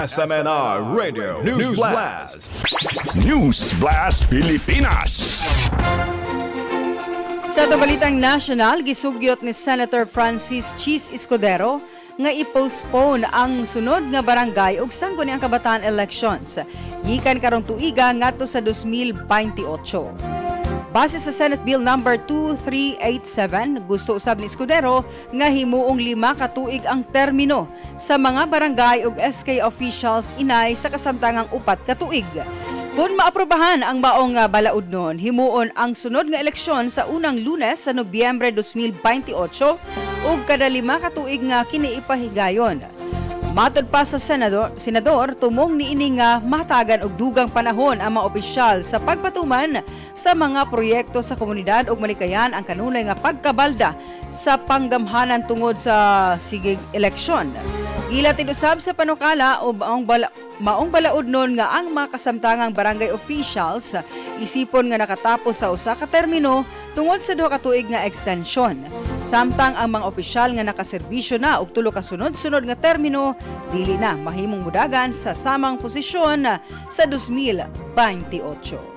SMNR Radio News Blast. News Blast Pilipinas. Sa balitang national, gisugyot ni Senator Francis Chis Escudero nga i-postpone ang sunod nga barangay ug sangguniang kabataan elections gikan karong tuiga ngadto sa 2028. Base sa Senate Bill number 2387, gusto usab ni Escudero nga himuong 5 ka tuig ang termino sa mga barangay ug SK officials inay sa kasamtangang 4 ka tuig. Kung maaprobahan ang maong balaod nun, himuon ang sunod nga eleksyon sa unang Lunes sa Nobyembre 2028 ug kada 5 ka tuig nga kini ipahigayon. Matod pa sa senador, tumong niini nga mahatagan og dugang panahon ang mga opisyal sa pagpatuman sa mga proyekto sa komunidad ug malikayan ang kanunay nga pagkabalda sa panggamhanan tungod sa sigig eleksyon. Gilatid usab sa panukala o maong balaod nun nga ang mga kasamtangang barangay officials isipon nga nakatapos sa usa ka termino tungod sa 2 ka tuig nga extension. Samtang ang mga opisyal nga nakaserbisyo na og 3 ka sunod-sunod nga termino dili na mahimong mudagan sa samang posisyon sa 2028.